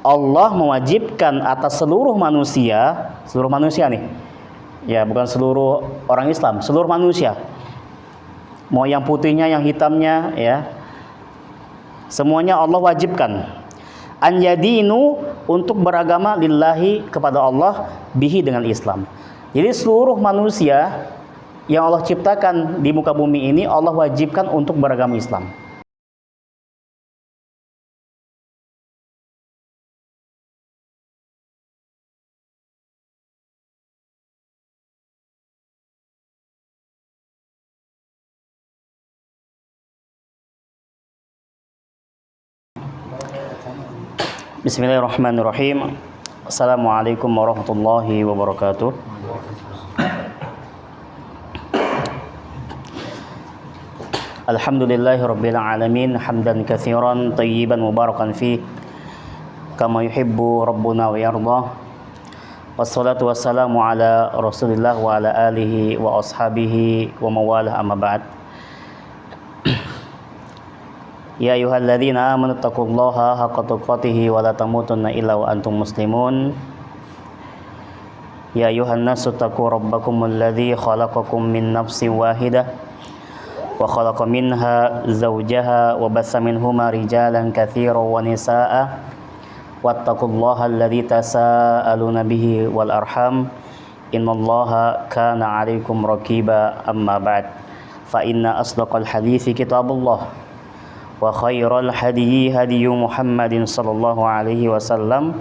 Allah mewajibkan atas seluruh manusia nih. Ya, bukan seluruh orang Islam, seluruh manusia. Mau yang putihnya, yang hitamnya, ya. Semuanya Allah wajibkan. An yadinu, untuk beragama lillahi, kepada Allah, bihi, dengan Islam. Jadi seluruh manusia yang Allah ciptakan di muka bumi ini Allah wajibkan untuk beragama Islam. Bismillahirrahmanirrahim. Assalamualaikum warahmatullahi wabarakatuh. Alhamdulillahirabbil alamin, hamdan katsiran thayyiban mubarakan fi kama yuhibbu rabbuna wa yarda. Wassalatu wassalamu ala Rasulillah wa ala alihi wa ashabihi wa mawalah, amma ba'd. Ya ayyuhalladzina amanu taqullaha haqqa tuqatih wa la tamutunna illa wa antum muslimun. Ya ayyuhan nasu taqu rabbakumul ladzi khalaqakum min nafsin wahidah wa khalaqa minha zawjaha wa bassa minhuma rijalan katsiran wa nisaa'a wattaqullaha alladzi tasaaluna bihi wal arham innallaha kana 'alaikum raqiba, amma ba'd. Fa inna asdaqal hadithi kitabullah wa khairal hadiyi hadiyu Muhammadin sallallahu alaihi wasallam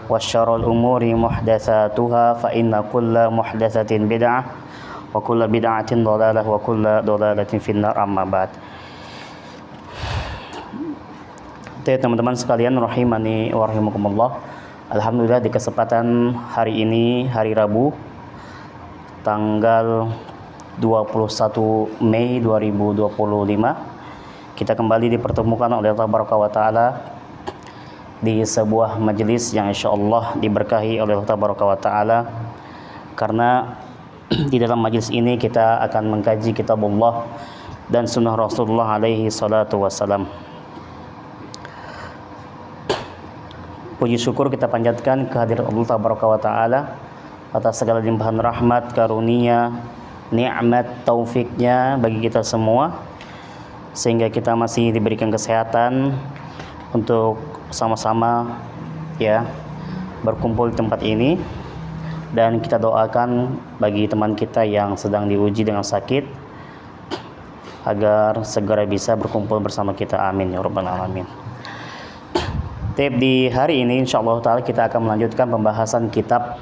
wa syarrul umuri muhdatsatuha fa inna kulla muhdatsatin bid'ah wa kulla bid'atin dhalalah wa kulla dhalalatin finnar, amma ba'd. Teman-teman sekalian rahimani wa rahimakumullah. Alhamdulillah, di kesempatan hari ini, hari Rabu, tanggal 21 Mei 2025, kita kembali dipertemukan oleh Allah Tabaraka wa Ta'ala di sebuah majelis yang insyaallah diberkahi oleh Allah Tabaraka wa Ta'ala, karena di dalam majelis ini kita akan mengkaji kitabullah dan sunnah Rasulullah alaihi salatu wassalam. Puji syukur kita panjatkan kehadirat Allah Tabaraka wa Ta'ala atas segala limpahan rahmat, karunia, nikmat, taufiknya bagi kita semua, sehingga kita masih diberikan kesehatan untuk sama-sama ya berkumpul di tempat ini. Dan kita doakan bagi teman kita yang sedang diuji dengan sakit agar segera bisa berkumpul bersama kita, amin ya rabbal alamin. Di hari ini insyaallah ta'ala kita akan melanjutkan pembahasan kitab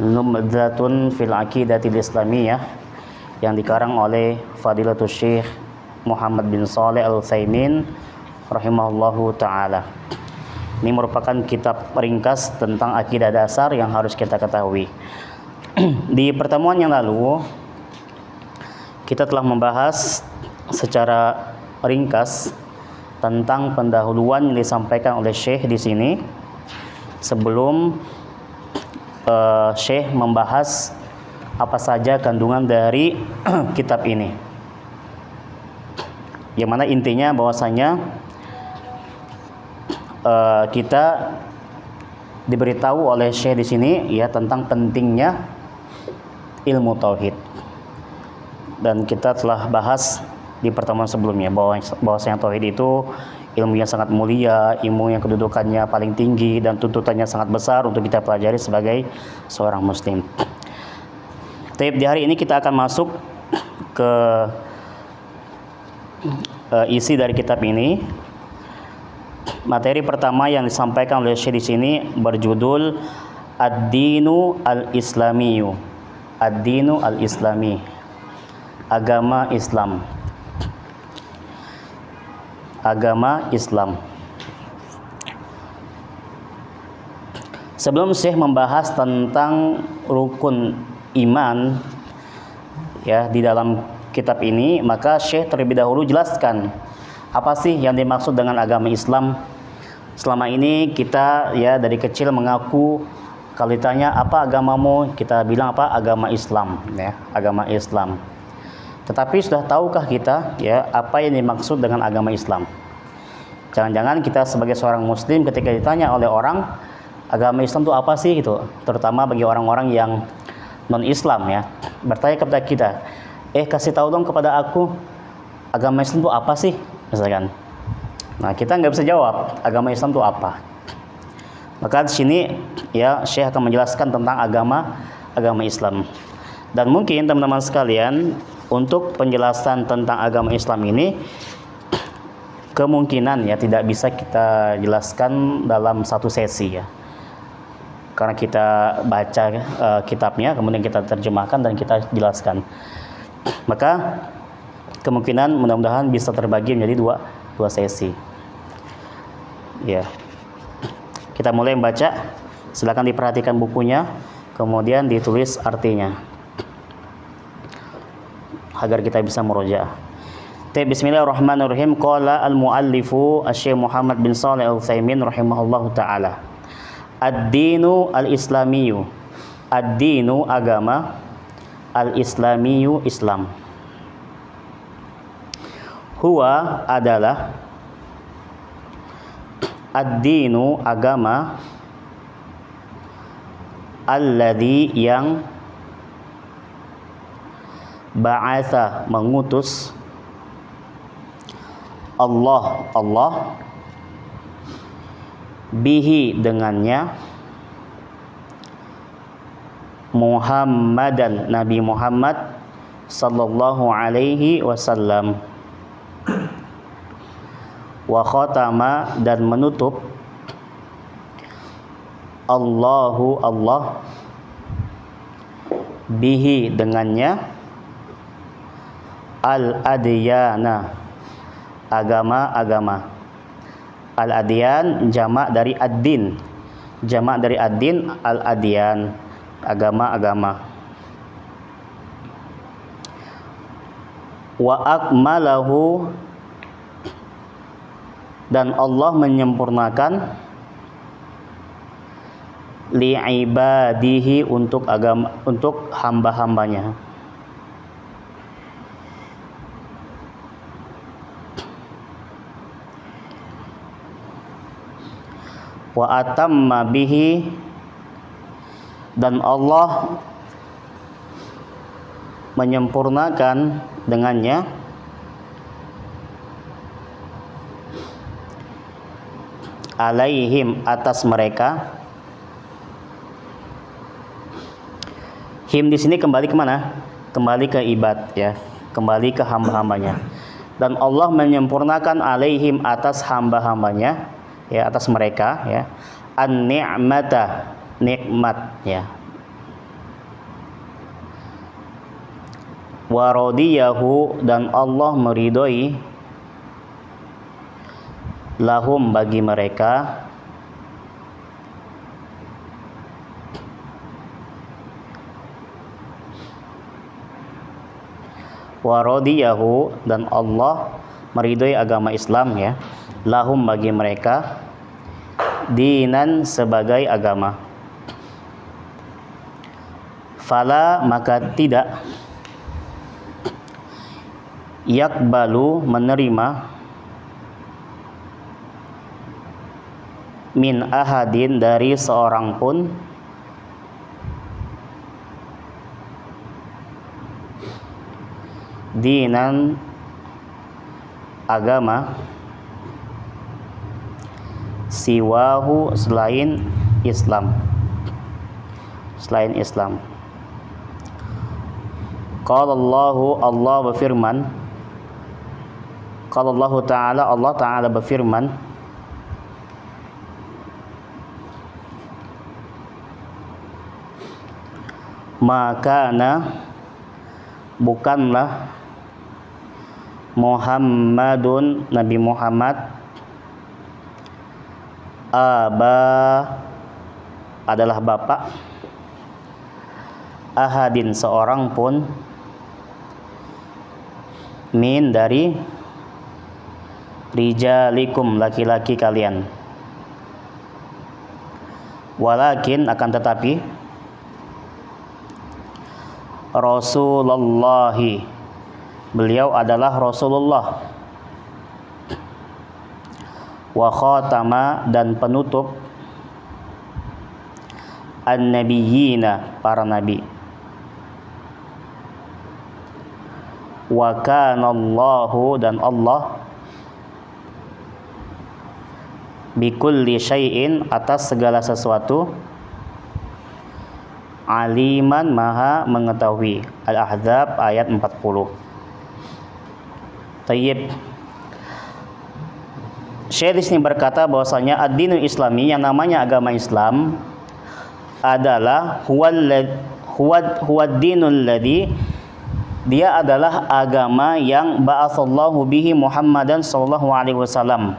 Numdatun fil Aqidatil Islamiyah yang dikarang oleh Fadilatul Syekh Muhammad bin Shalih Al-Utsaimin rahimahullahu ta'ala. Ini merupakan kitab ringkas tentang akidah dasar yang harus kita ketahui. Di pertemuan yang lalu kita telah membahas secara ringkas tentang pendahuluan yang disampaikan oleh Syekh di sini sebelum Syekh membahas apa saja kandungan dari kitab ini. Yang mana intinya bahwasanya kita diberitahu oleh Syekh di sini ya tentang pentingnya ilmu tauhid. Dan kita telah bahas di pertemuan sebelumnya bahwasanya tauhid itu ilmu yang sangat mulia, ilmu yang kedudukannya paling tinggi dan tuntutannya sangat besar untuk kita pelajari sebagai seorang muslim. Di hari ini kita akan masuk ke isi dari kitab ini. Materi pertama yang disampaikan oleh Syekh di sini berjudul Ad-Dinu Al-Islamiyu. Ad-Dinu Al-Islami, agama Islam. Agama Islam. Sebelum Syekh membahas tentang rukun iman ya di dalam kitab ini, maka Syekh terlebih dahulu jelaskan apa sih yang dimaksud dengan agama Islam. Selama ini kita ya dari kecil mengaku, kalau ditanya apa agamamu, kita bilang apa? Agama Islam ya, agama Islam. Tetapi sudah tahukah kita ya apa yang dimaksud dengan agama Islam? Jangan-jangan kita sebagai seorang muslim ketika ditanya oleh orang agama Islam itu apa sih gitu, terutama bagi orang-orang yang non-Islam ya, bertanya kepada kita, kasih tahu dong kepada aku agama Islam itu apa sih misalkan. Nah, kita nggak bisa jawab agama Islam itu apa. Maka di sini ya Syekh akan menjelaskan tentang agama Islam. Dan mungkin teman-teman sekalian, untuk penjelasan tentang agama Islam ini kemungkinan ya tidak bisa kita jelaskan dalam satu sesi ya. Karena kita baca kitabnya, kemudian kita terjemahkan dan kita jelaskan. Maka kemungkinan mudah-mudahan bisa terbagi menjadi dua sesi. Ya. Kita mulai membaca. Silakan diperhatikan bukunya, kemudian ditulis artinya agar kita bisa murojaah. Bismillahirrahmanirrahim. Qala al-muallifu Asy-Syaikh Muhammad bin Shalih Al-Utsaimin rahimahullahu taala. Ad-dinu al-islamiyyu. Ad-dinu agama, al-islamiyyu Islam. Huwa adalah ad-dinu agama alladzi yang ba'atha mengutus Allah bihi dengannya Muhammadan Nabi Muhammad sallallahu alaihi wasallam, wa khatama dan menutup Allah bihi dengannya al-adyana agama-agama. Al-adyan jamak dari ad-din, al-adyan agama-agama. Wa akmalahu dan Allah menyempurnakan li'ibadihi untuk hamba-hambanya. Wa atamma bihi dan Allah menyempurnakan dengannya alaihim atas mereka. Him di sini kembali kemana? Kembali ke ibad ya, kembali ke hamba-hambanya. Dan Allah menyempurnakan alaihim atas hamba-hambanya ya, atas mereka ya, an-ni'mata nikmat ya, wa radiyahu dan Allah meridhoi lahum bagi mereka wa radiyahu dan Allah meridhoi agama Islam ya, lahum bagi mereka dinan sebagai agama. Fala maka tidak yakbalu menerima min ahadin dari seorang pun dinan agama siwahu selain Islam. Qala Allah berfirman, qala Allah Ta'ala berfirman, makana bukanlah Muhammadun Nabi Muhammad aba adalah bapak ahadin seorang pun min dari rijalikum laki-laki kalian, walakin akan tetapi Rasulullahi beliau adalah Rasulullah, wa khatama dan penutup an-nabiyyina para nabi. Wa kana Allahu dan Allah bikulli syai'in atas segala sesuatu aliman maha mengetahui. Al-Ahzab ayat 40. Tayyib. Syekh di sini berkata bahwasanya ad-dinul islami, yang namanya agama Islam adalah huwad dinul ladzi, dia adalah agama yang ba'atsallahu bihi Muhammadan sallallahu alaihi wasallam,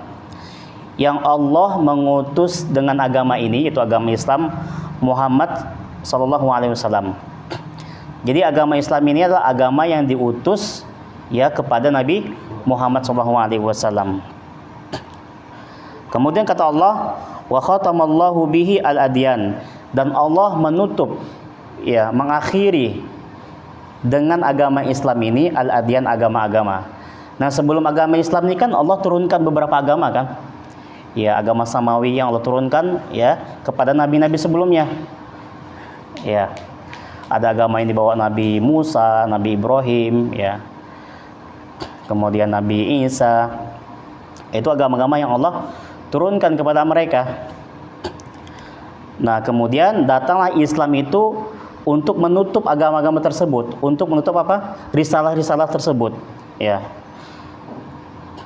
yang Allah mengutus dengan agama ini, yaitu agama Islam, Muhammad sallallahu alaihi wasallam. Jadi agama Islam ini adalah agama yang diutus ya kepada Nabi Muhammad sallallahu alaihi wasallam. Kemudian kata Allah, wa khatamallahu bihi al-adyan, dan Allah menutup ya, mengakhiri dengan agama Islam ini al-adyan, agama-agama. Nah, sebelum agama Islam ini kan Allah turunkan beberapa agama kan? Ya, agama samawi yang Allah turunkan ya kepada nabi-nabi sebelumnya. Ya. Ada agama yang dibawa Nabi Musa, Nabi Ibrahim ya. Kemudian Nabi Isa. Itu agama-agama yang Allah turunkan kepada mereka. Nah, kemudian datanglah Islam itu untuk menutup agama-agama tersebut, untuk menutup apa? Risalah-risalah tersebut, ya.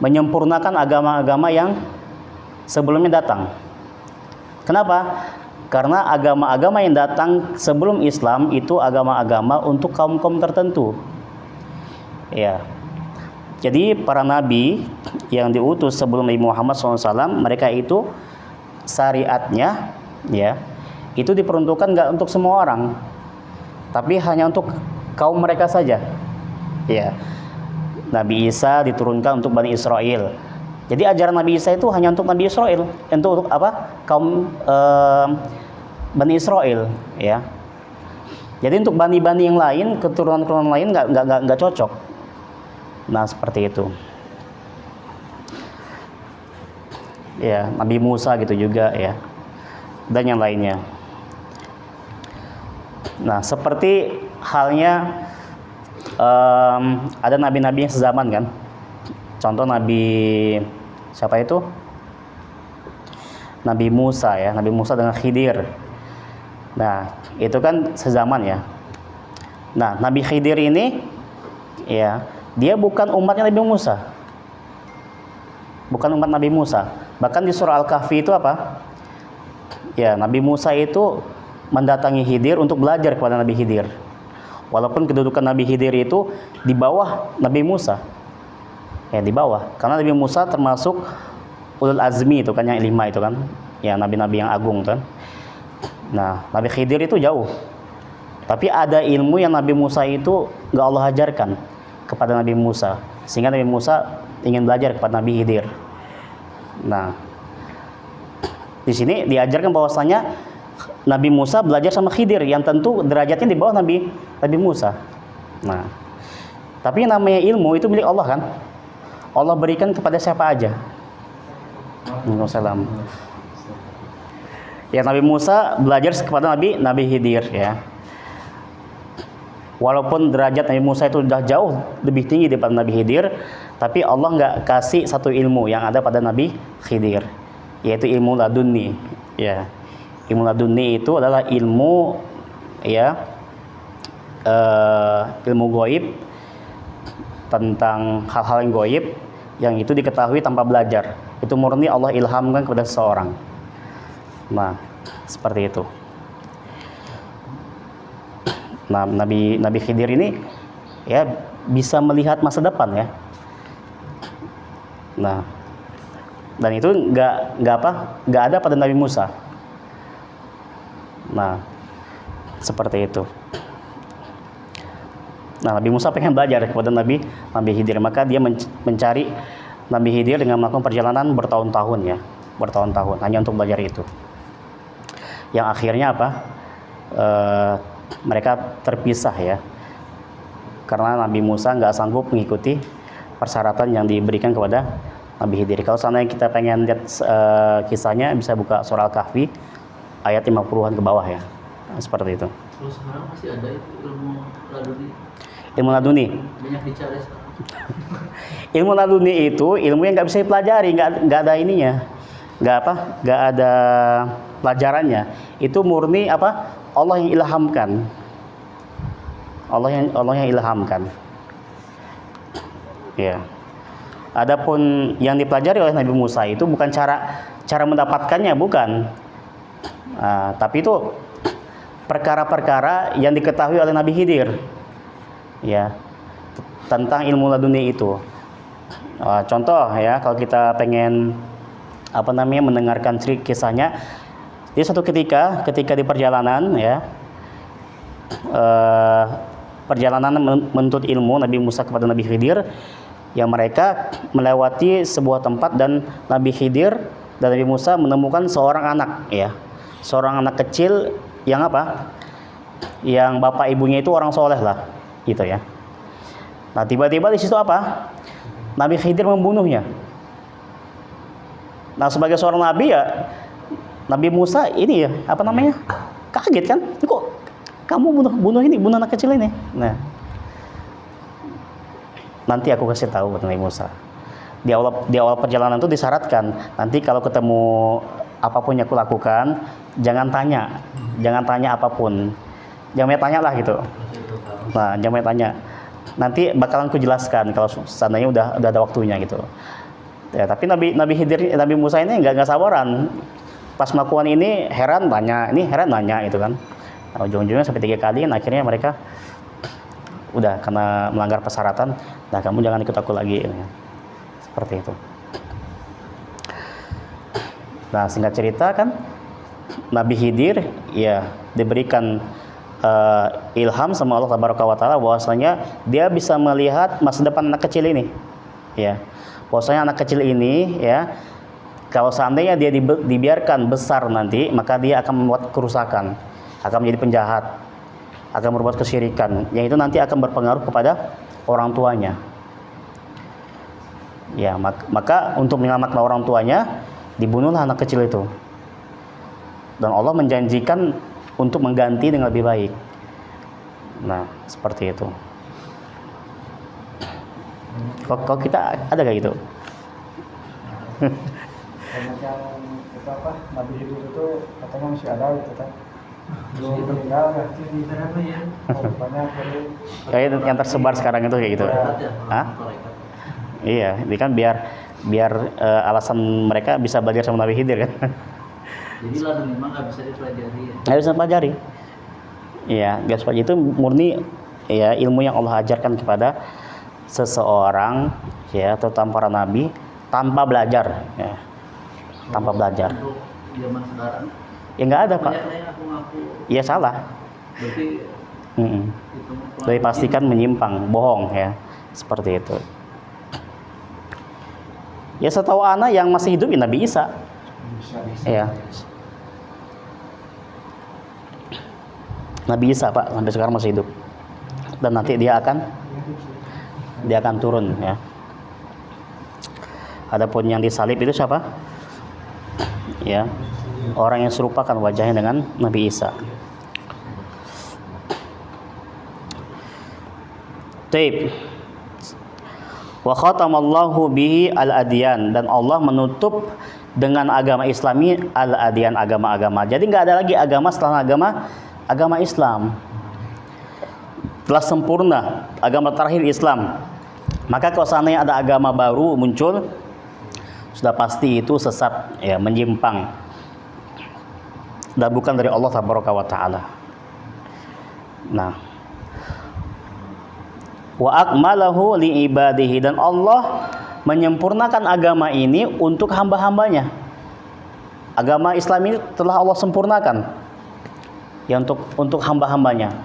Menyempurnakan agama-agama yang sebelumnya datang. Kenapa? Karena agama-agama yang datang sebelum Islam itu agama-agama untuk kaum-kaum tertentu. Ya. Jadi para nabi yang diutus sebelum Nabi Muhammad SAW, mereka itu syariatnya ya itu diperuntukkan nggak untuk semua orang, tapi hanya untuk kaum mereka saja. Ya, Nabi Isa diturunkan untuk Bani Israel. Jadi ajaran Nabi Isa itu hanya untuk Nabi Israel, untuk apa? Kaum Bani Israel. Ya. Jadi untuk bani-bani yang lain, keturunan-keturunan lain nggak cocok. Nah, seperti itu. Ya, Nabi Musa gitu juga ya. Dan yang lainnya. Nah, seperti halnya ada nabi-nabi yang sezaman kan. Contoh Nabi siapa itu? Nabi Musa ya, Nabi Musa dengan Khidir. Nah, itu kan sezaman ya. Nah, Nabi Khidir ini ya, dia bukan umatnya Nabi Musa. Bukan umat Nabi Musa. Bahkan di surah Al-Kahfi itu apa? Ya, Nabi Musa itu mendatangi Khidir untuk belajar kepada Nabi Khidir. Walaupun kedudukan Nabi Khidir itu di bawah Nabi Musa. Ya, di bawah. Karena Nabi Musa termasuk ulul azmi itu kan, yang 5 itu kan. Ya, nabi-nabi yang agung kan. Nah, Nabi Khidir itu jauh. Tapi ada ilmu yang Nabi Musa itu enggak Allah ajarkan kepada Nabi Musa, sehingga Nabi Musa ingin belajar kepada Nabi Khidir. Nah, di sini diajarkan bahwasanya Nabi Musa belajar sama Khidir, yang tentu derajatnya di bawah Nabi Musa. Nah, tapi yang namanya ilmu itu milik Allah kan? Allah berikan kepada siapa aja. Waalaikumsalam. Ya, Nabi Musa belajar kepada Nabi Khidir ya. Walaupun derajat Nabi Musa itu sudah jauh lebih tinggi daripada Nabi Khidir, tapi Allah nggak kasih satu ilmu yang ada pada Nabi Khidir, yaitu ilmu laduni. Ya, ilmu laduni itu adalah ilmu ya ilmu gaib, tentang hal-hal yang gaib yang itu diketahui tanpa belajar. Itu murni Allah ilhamkan kepada seseorang. Nah, seperti itu. Nah, Nabi Khidir ini ya bisa melihat masa depan ya. Nah, dan itu nggak ada pada Nabi Musa. Nah, seperti itu. Nah, Nabi Musa pengen belajar kepada Nabi Khidir, maka dia mencari Nabi Khidir dengan melakukan perjalanan bertahun-tahun ya, bertahun-tahun hanya untuk belajar itu. Yang akhirnya apa? Mereka terpisah ya, karena Nabi Musa nggak sanggup mengikuti persyaratan yang diberikan kepada Nabi Khidir. Kalau seandainya kita pengen lihat kisahnya, bisa buka surah Al-Kahfi ayat 50-an ke bawah ya. Seperti itu. Kalau sekarang masih ada itu ilmu laduni. Ilmu laduni. Banyak dicari sekarang. Ilmu laduni itu ilmu yang nggak bisa dipelajari, nggak ada ininya, nggak ada pelajarannya. Itu murni apa? Allah yang ilhamkan. Allah yang ilhamkan. Ya. Adapun yang dipelajari oleh Nabi Musa itu bukan cara mendapatkannya, bukan. Tapi itu perkara-perkara yang diketahui oleh Nabi Khidir, ya, tentang ilmu laduni itu. Contoh ya, kalau kita pengen mendengarkan kisahnya, di suatu ketika di perjalanan ya, perjalanan menuntut ilmu Nabi Musa kepada Nabi Khidir, yang mereka melewati sebuah tempat dan Nabi Khidir dan Nabi Musa menemukan seorang anak, ya, seorang anak kecil yang yang bapak ibunya itu orang soleh lah, gitu ya. Nah, tiba-tiba di situ Nabi Khidir membunuhnya. Nah, sebagai seorang nabi ya, Nabi Musa ini ya, kaget kan? Ini kok kamu bunuh anak kecil ini? Nah, nanti aku kasih tahu buat Nabi Musa. Di awal perjalanan itu disyaratkan, nanti kalau ketemu apapun yang aku lakukan, jangan tanya apapun, jangan tanya lah gitu. Nah, jangan tanya. Nanti bakalan ku jelaskan kalau seandainya udah ada waktunya gitu. Ya, tapi Nabi Musa ini nggak sabaran. Pas melakukan ini heran nanya gitu kan. Nah, ujung-ujungnya sampai 3 kali, dan akhirnya mereka udah karena melanggar persyaratan, nah kamu jangan ikut aku lagi, gitu. Seperti itu. Nah, singkat cerita kan, Nabi Khidir ya diberikan ilham sama Allah Tabaraka wa Ta'ala bahwasanya dia bisa melihat masa depan anak kecil ini, ya. Bahwasanya anak kecil ini ya, kalau seandainya dia dibiarkan besar nanti, maka dia akan membuat kerusakan, akan menjadi penjahat, akan berbuat kesyirikan, yang itu nanti akan berpengaruh kepada orang tuanya. Ya, maka untuk menyelamatkan orang tuanya, dibunuhlah anak kecil itu. Dan Allah menjanjikan untuk mengganti dengan lebih baik. Nah, seperti itu. Kalau kita ada kayak gitu? Yang itu Nabi Khidir itu katanya masih ada gitu kan? Belum meninggal kan? Banyak Kayak yang tersebar sekarang itu kayak gitu. Hah? Iya, ini kan biar alasan mereka bisa belajar sama Nabi Khidir kan. Jadi laduni memang nggak bisa dipelajari ya? Nggak bisa dipelajari. Iya, nggak bisa itu murni ya ilmu yang Allah ajarkan kepada seseorang ya, terutama para nabi, tanpa belajar ya. Tanpa belajar. Untuk zaman sekarang Ya nggak ada, Pak. banyak yang ngaku Iya salah. berarti itu Dari pastikan menyimpang, bohong ya. Seperti itu. Ya setahu anak yang masih hidup ya Nabi Isa. Iya. Nabi Isa, Pak, sampai sekarang masih hidup. Dan nanti dia akan turun ya. Adapun yang disalib itu siapa? Ya, orang yang serupakan wajahnya dengan Nabi Isa. Taib. Wa khatamallahu bihi al-adyan, dan Allah menutup dengan agama Islami al-adyan, agama-agama. Jadi nggak ada lagi agama setelah agama Islam. Telah sempurna agama terakhir Islam. Maka kalau seandainya ada agama baru muncul, sudah pasti itu sesat ya, menyimpang dan bukan dari Allah Tabaraka wa Ta'ala. Nah, wa akmalahu li ibadihi, dan Allah menyempurnakan agama ini untuk hamba-hambanya. Agama Islam ini telah Allah sempurnakan ya untuk hamba-hambanya.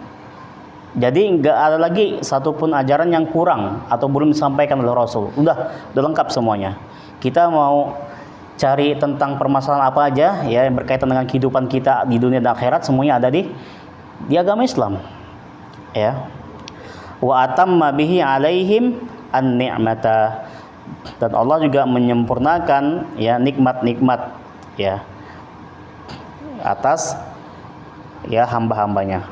Jadi nggak ada lagi satupun ajaran yang kurang atau belum disampaikan oleh Rasul. Udah lengkap semuanya. Kita mau cari tentang permasalahan apa aja ya yang berkaitan dengan kehidupan kita di dunia dan akhirat, semuanya ada di agama Islam. Ya. Wa atamma bihi alaihim an-ni'mata, Dan Allah juga menyempurnakan ya nikmat-nikmat ya atas ya hamba-hambanya.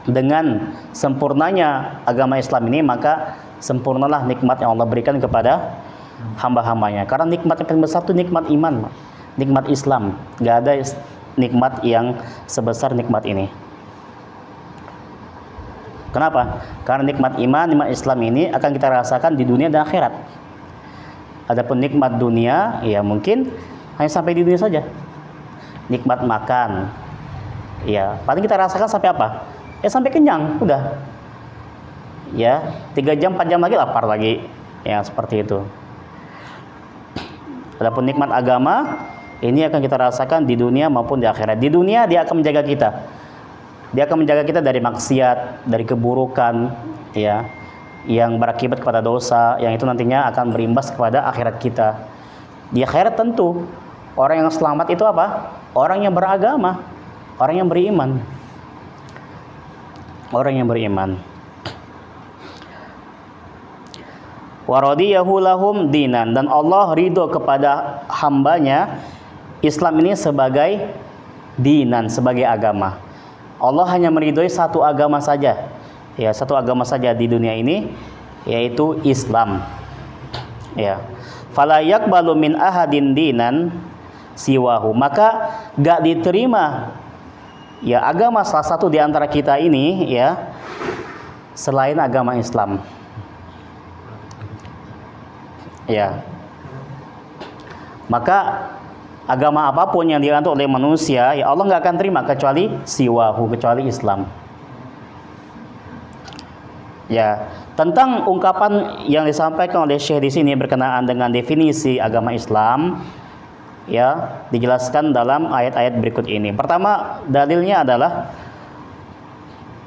Dengan sempurnanya agama Islam ini, maka sempurnalah nikmat yang Allah berikan kepada hamba-hambanya. Karena nikmat yang paling besar itu nikmat iman, nikmat Islam. Gak ada nikmat yang sebesar nikmat ini. Kenapa? Karena nikmat iman, nikmat Islam ini akan kita rasakan di dunia dan akhirat. Adapun nikmat dunia, ya mungkin hanya sampai di dunia saja. Nikmat makan, ya paling kita rasakan sampai apa? Ya sampai kenyang, udah. Ya 3 jam 4 jam lagi lapar lagi, ya seperti itu. Adapun nikmat agama ini akan kita rasakan di dunia maupun di akhirat. Di dunia dia akan menjaga kita. Dia akan menjaga kita dari maksiat, dari keburukan, ya, yang berakibat kepada dosa, yang itu nantinya akan berimbas kepada akhirat kita. Di akhirat tentu orang yang selamat itu apa? Orang yang beragama, orang yang beriman. Orang yang beriman. Wa radiyahu lahum dinan, dan Allah ridho kepada hambanya Islam ini sebagai dinan, sebagai agama. Allah hanya meridhoi satu agama saja, ya satu agama saja di dunia ini, yaitu Islam. Ya, fala yaqbalu min ahadin dinan siwahu, maka gak diterima ya agama salah satu di antara kita ini ya selain agama Islam. Ya, maka agama apapun yang dianut oleh manusia, ya Allah nggak akan terima kecuali siwahu, kecuali Islam. Ya, tentang ungkapan yang disampaikan oleh Syekh di sini berkenaan dengan definisi agama Islam, ya dijelaskan dalam ayat-ayat berikut ini. Pertama, dalilnya adalah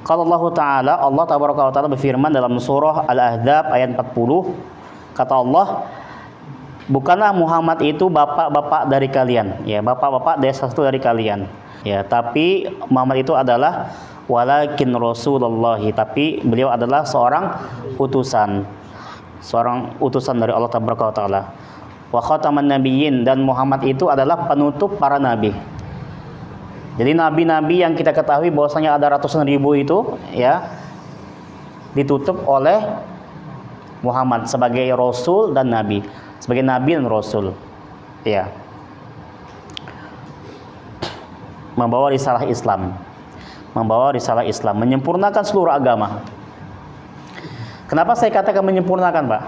kalau Allah Ta'ala, Allah Ta'ala berfirman dalam surah Al-Ahzab ayat 40. Kata Allah, bukanlah Muhammad itu bapak-bapak dari kalian, ya bapak-bapak dari satu dari kalian, ya tapi Muhammad itu adalah walakin Rasulullah, tapi beliau adalah seorang utusan dari Allah Ta'ala. Wa khataman nabiyyin, dan Muhammad itu adalah penutup para nabi. Jadi nabi-nabi yang kita ketahui bahwasanya ada ratusan ribu itu ya ditutup oleh Muhammad sebagai rasul dan nabi, sebagai nabi dan rasul, ya, membawa risalah Islam, menyempurnakan seluruh agama. Kenapa saya katakan menyempurnakan, Pak?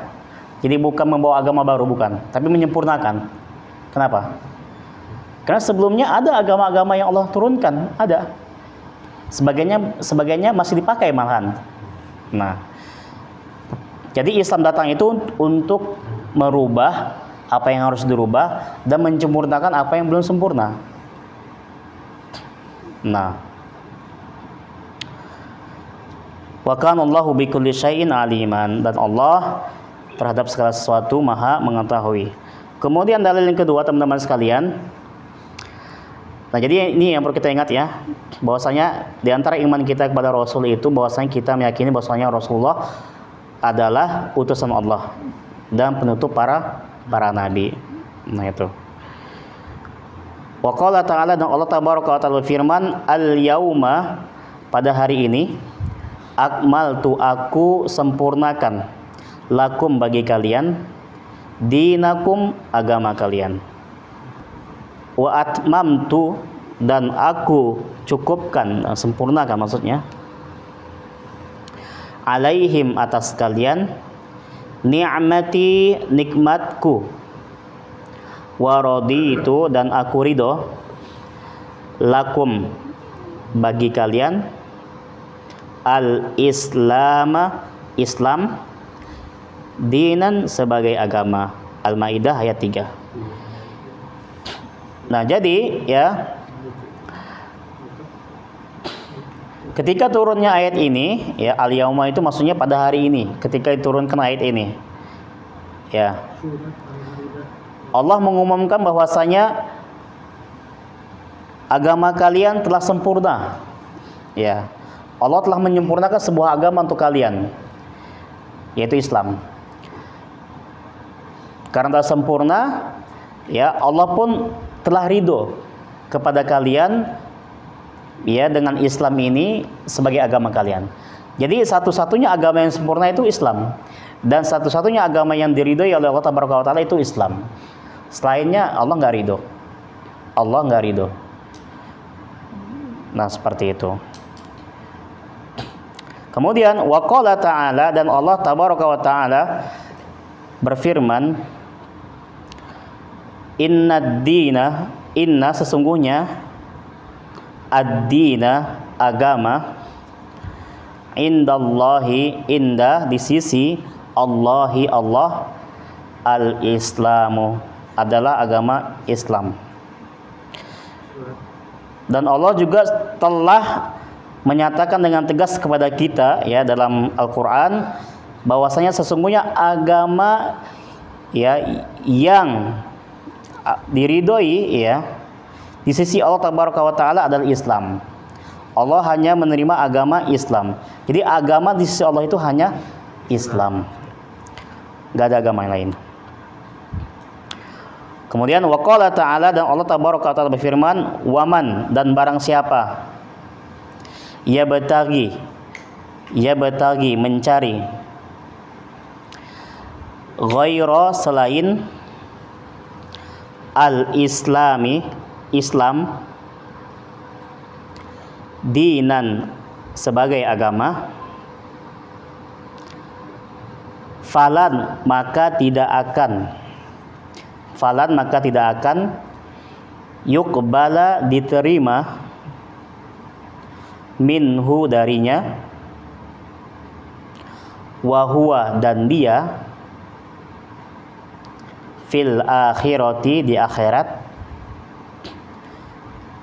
Jadi bukan membawa agama baru, bukan, tapi menyempurnakan. Kenapa? Karena sebelumnya ada agama-agama yang Allah turunkan, ada. Sebagainya masih dipakai malahan. Nah, jadi Islam datang itu untuk merubah apa yang harus dirubah dan menyempurnakan apa yang belum sempurna. Nah, wa kana Allahu bikulli syai'in aliman, dan Allah terhadap segala sesuatu maha mengetahui. Kemudian dalil yang kedua, teman-teman sekalian. Nah, jadi ini yang perlu kita ingat ya, bahwasanya di antara iman kita kepada Rasul itu bahwasanya kita meyakini bahwasanya Rasulullah adalah utusan Allah dan penutup para nabi. Nah itu. Wa qala ta'ala, dan Allah tabaraka wa ta'ala firman, al-yauma, pada hari ini, akmaltu, aku sempurnakan, lakum, bagi kalian, dinakum, agama kalian. Wa atmamtu, dan aku cukupkan, sempurnakan maksudnya, alaihim, atas kalian, ni'mati, nikmatku, wa raditu, dan aku ridho, lakum, bagi kalian, al-islam, Islam, dinan, sebagai agama. Al-Maidah ayat 3. Nah, jadi ya, ketika turunnya ayat ini, ya al-yauma itu maksudnya pada hari ini, ketika diturunkan ayat ini, ya Allah mengumumkan bahwasanya agama kalian telah sempurna. Ya, Allah telah menyempurnakan sebuah agama untuk kalian, yaitu Islam. Karena telah sempurna, ya Allah pun telah ridho kepada kalian, ya, dengan Islam ini sebagai agama kalian. Jadi satu-satunya agama yang sempurna itu Islam, dan satu-satunya agama yang diridhoi oleh Allah Taala itu Islam. Selainnya Allah nggak ridho. Allah nggak ridho. Nah, seperti itu. Kemudian waqala ta'ala, dan Allah tabaraka wa ta'ala berfirman, inna sesungguhnya ad-dina agama, indallahi indah di sisi Allahi Allah, al-islamu adalah agama Islam. Dan Allah juga telah menyatakan dengan tegas kepada kita, ya, dalam Al-Qur'an bahwasanya sesungguhnya agama, ya, yang diridhoi, ya, di sisi Allah Tabaraka wa Ta'ala adalah Islam. Allah hanya menerima agama Islam. Jadi agama di sisi Allah itu hanya Islam, nggak ada agama yang lain. Kemudian waqala ta'ala, dan Allah Tabaraka wa Ta'ala berfirman, waman, dan barang siapa ya betagi mencari ghaira selain al-islami Islam, dinan sebagai agama, falan maka tidak akan yuqbala diterima minhu darinya, wahuwa dan dia fil akhirati di akhirat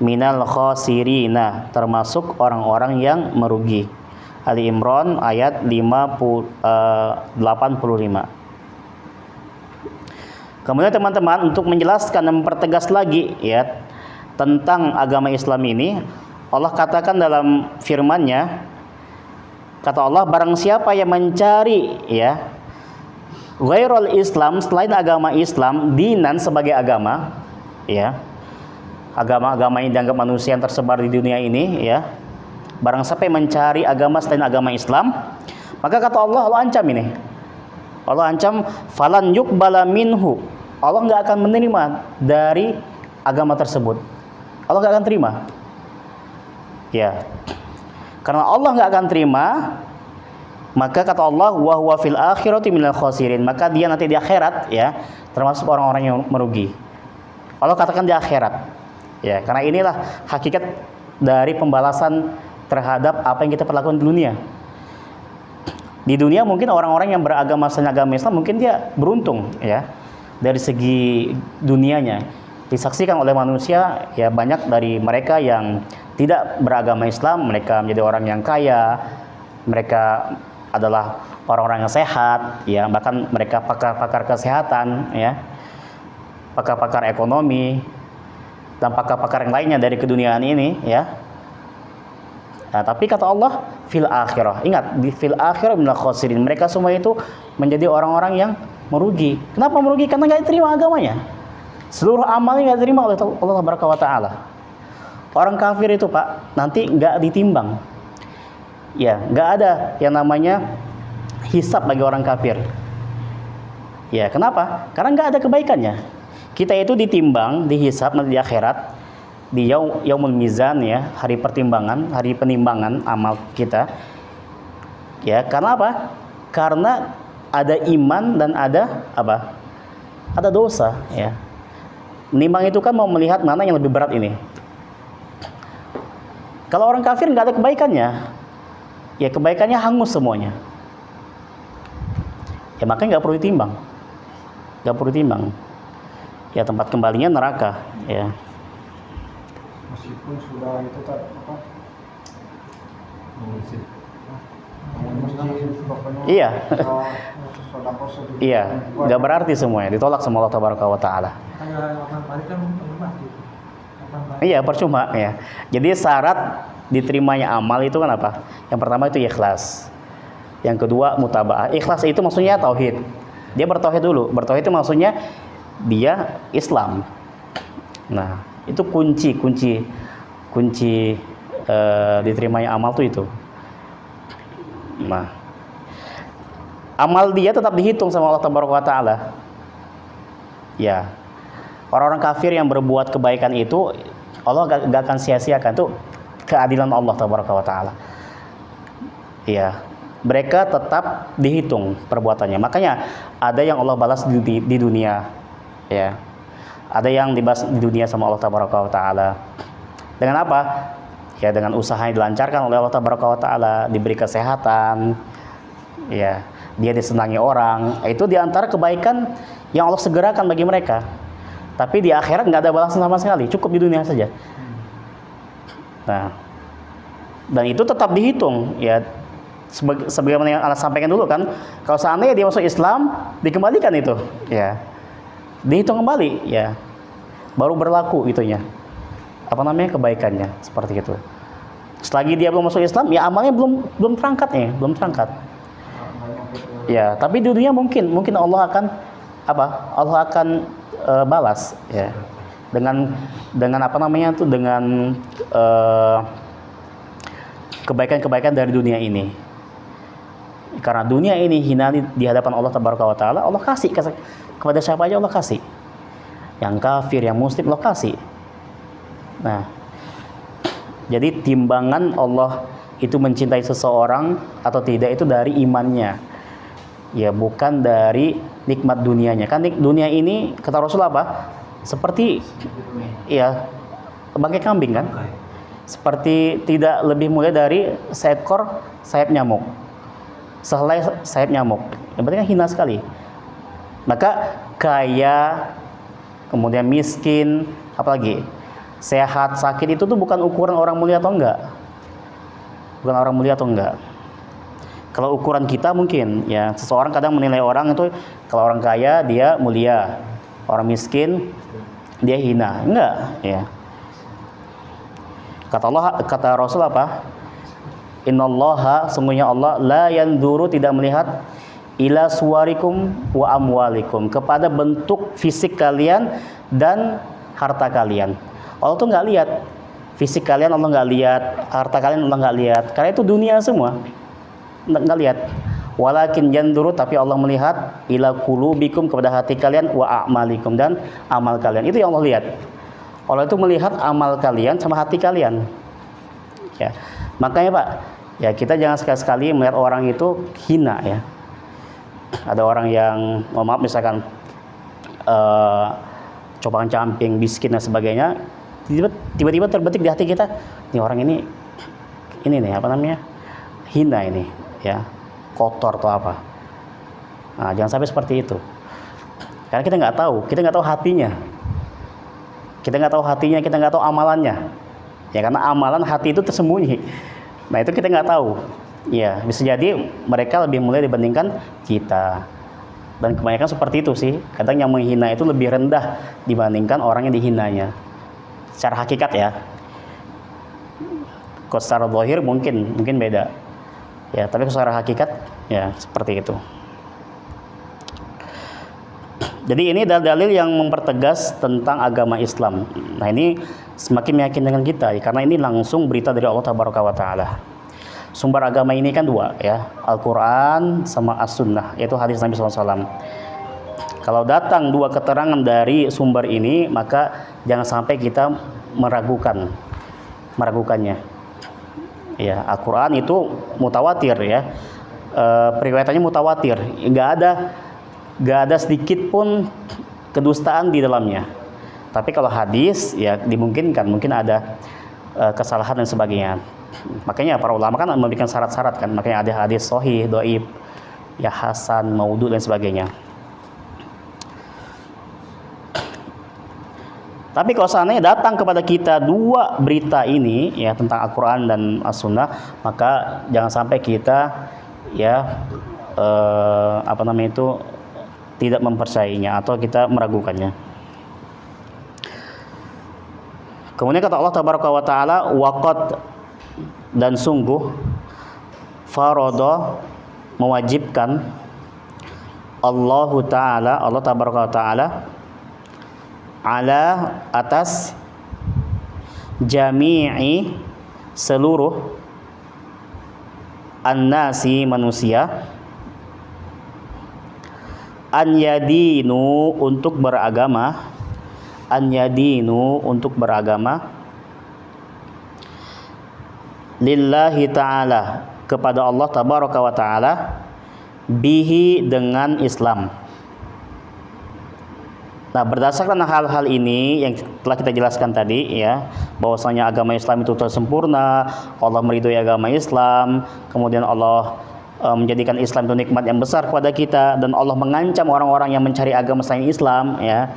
minal khasirina termasuk orang-orang yang merugi. Ali Imran ayat 85. Kemudian teman-teman, untuk menjelaskan dan mempertegas lagi, ya, tentang agama Islam ini, Allah katakan dalam firman-Nya, kata Allah, barang siapa yang mencari, ya, ghairul Islam, selain agama Islam, dinan sebagai agama, ya, agama-agama yang dianggap manusia yang tersebar di dunia ini, ya, barang siapa yang mencari agama selain agama Islam, maka kata Allah, Allah ancam ini, Allah ancam falan yuqbala minhu, Allah nggak akan menerima dari agama tersebut, Allah nggak akan terima, ya, karena Allah nggak akan terima, maka kata Allah, wa huwa fil akhirati minal khasirin, maka dia nanti di akhirat, ya, termasuk orang-orang yang merugi. Allah katakan di akhirat, ya, karena inilah hakikat dari pembalasan terhadap apa yang kita perlakukan di dunia. Di dunia mungkin orang-orang yang beragama selain agama Islam mungkin dia beruntung, ya, dari segi dunianya. Disaksikan oleh manusia, ya, banyak dari mereka yang tidak beragama Islam, mereka menjadi orang yang kaya, mereka adalah orang-orang yang sehat, ya, bahkan mereka pakar-pakar kesehatan, ya, pakar-pakar ekonomi, dan pakar-pakar yang lainnya dari keduniaan ini, ya. Nah, tapi kata Allah fil akhirah, ingat, di fil akhirah minal khasirin, mereka semua itu menjadi orang-orang yang merugi. Kenapa merugi? Karena nggak diterima agamanya. Seluruh amalnya nggak diterima oleh Allah Taala. Orang kafir itu, Pak, nanti nggak ditimbang, ya, nggak ada yang namanya hisab bagi orang kafir, ya. Kenapa? Karena nggak ada kebaikannya. Kita itu ditimbang, dihisab nanti di akhirat, di yaumul mizan, ya, hari pertimbangan, hari penimbangan amal kita, ya. Karena apa? Karena ada iman dan ada apa? Ada dosa, ya. Nimbang itu kan mau melihat mana yang lebih berat ini. Kalau orang kafir nggak ada kebaikannya, ya, kebaikannya hangus semuanya, ya, makanya nggak perlu ditimbang, ya, tempat kembalinya neraka, ya. Meskipun sudah itu tak apa? Iya. Iya, nggak berarti semuanya, ditolak sama Allah Tabaraka wa Ta'ala. Iya, percuma, ya. Jadi syarat diterimanya amal itu kan apa? Yang pertama itu ikhlas. Yang kedua mutaba'ah. Ikhlas itu maksudnya tauhid. Dia bertauhid dulu. Bertauhid itu maksudnya dia Islam. Nah, itu kunci diterimanya amal tuh itu. Nah, amal dia tetap dihitung sama Allah Taala. Ya, orang-orang kafir yang berbuat kebaikan itu Allah gak akan sia-siakan, itu keadilan Allah Taala. Ya, mereka tetap dihitung perbuatannya. Makanya ada yang Allah balas di dunia, ya. Ada yang dibahas di dunia sama Allah Taala. Dengan apa? Ya, dengan usaha yang dilancarkan oleh Allah Taala, diberi kesehatan, ya, dia disenangi orang. Itu diantara kebaikan yang Allah segerakan bagi mereka. Tapi di akhirat nggak ada balasan sama sekali, cukup di dunia saja. Nah, dan itu tetap dihitung, ya. Sebagaimana yang Allah sampaikan dulu kan, kalau seandainya dia masuk Islam, dikembalikan itu, ya, dihitung kembali, ya, baru berlaku itunya, apa namanya, kebaikannya, seperti itu. Selagi dia belum masuk Islam, ya amalnya belum terangkat, ya. Tapi di dunia mungkin Allah akan Allah akan balas, ya, dengan apa namanya tuh, dengan kebaikan-kebaikan dari dunia ini. Karena dunia ini hina di hadapan Allah Taala, Allah kasih kepada siapa aja Allah kasih. Yang kafir, yang muslim Allah kasih. Nah, jadi timbangan Allah itu mencintai seseorang atau tidak itu dari imannya. Ya, bukan dari nikmat dunianya. Kan dunia ini kata Rasul apa? Seperti, ya, bangkai kambing kan? Seperti tidak lebih mulia dari seekor sayap nyamuk. Sehelai sayap nyamuk. Yang berarti kan hina sekali. Maka kaya, kemudian miskin, apalagi sehat, sakit itu tuh bukan ukuran orang mulia atau enggak. Bukan orang mulia atau enggak. Kalau ukuran kita mungkin, ya, seseorang kadang menilai orang itu, kalau orang kaya dia mulia, orang miskin dia hina. Enggak, ya. Kata Rasul apa? Innallaha, sungguhnya Allah, la yanzuru, tidak melihat, ila suwarikum wa amwalikum, kepada bentuk fisik kalian dan harta kalian. Allah tuh nggak lihat fisik kalian, Allah nggak lihat harta kalian, Allah nggak lihat, karena itu dunia semua, nggak lihat. Walakin yanzuru, tapi Allah melihat, ila qulubikum, kepada hati kalian, wa a'malikum, dan amal kalian. Itu yang Allah lihat. Allah itu melihat amal kalian sama hati kalian, ya. Makanya Pak, ya, kita jangan sekali-sekali melihat orang itu hina, ya. Ada orang yang, maaf, misalkan cobaan camping, miskin dan sebagainya, tiba-tiba terbetik di hati kita, ini orang ini nih, apa namanya, hina ini, ya, kotor atau apa. Nah, jangan sampai seperti itu, karena kita nggak tahu hatinya, kita nggak tahu amalannya, ya, karena amalan hati itu tersembunyi. Nah, itu kita nggak tahu, ya, bisa jadi mereka lebih mulia dibandingkan kita. Dan kebanyakan seperti itu sih. Kadang yang menghina itu lebih rendah dibandingkan orang yang dihinanya. Secara hakikat, ya. Kalau secara zahir mungkin beda, ya, tapi secara hakikat, ya, seperti itu. Jadi ini dalil yang mempertegas tentang agama Islam. Nah, ini semakin meyakinkan kita, ya, karena ini langsung berita dari Allah Taala. Sumber agama ini kan dua, ya, Al-Quran sama As-Sunnah, yaitu hadis Nabi SAW. Kalau datang dua keterangan dari sumber ini, maka jangan sampai kita meragukannya. Ya, Al-Quran itu mutawatir, ya, periwayatannya mutawatir, nggak ada sedikit pun kedustaan di dalamnya. Tapi kalau hadis, ya, dimungkinkan, mungkin ada kesalahan dan sebagainya. Makanya para ulama kan memberikan syarat-syarat kan, makanya ada hadis sahih, dhaif, ya, hasan, maudhu dan sebagainya. Tapi kalau seandainya datang kepada kita dua berita ini, ya, tentang Al-Quran dan As-Sunnah, maka jangan sampai kita, ya, tidak mempercayainya atau kita meragukannya. Kemudian kata Allah Taala, waqad, dan sungguh, farodo, mewajibkan, Allahu Ta'ala, Allah Tabaraka wa Ta'ala, ala atas jami'i seluruh an-nasi manusia, an yadinu untuk beragama, an yadinu untuk beragama, lillahi ta'ala kepada Allah Tabaraka wa Ta'ala, bihi dengan Islam. Nah, berdasarkan hal-hal ini yang telah kita jelaskan tadi ya, bahwasanya agama Islam itu tersempurna, Allah meridhoi agama Islam, kemudian Allah menjadikan Islam itu nikmat yang besar kepada kita, dan Allah mengancam orang-orang yang mencari agama selain Islam ya.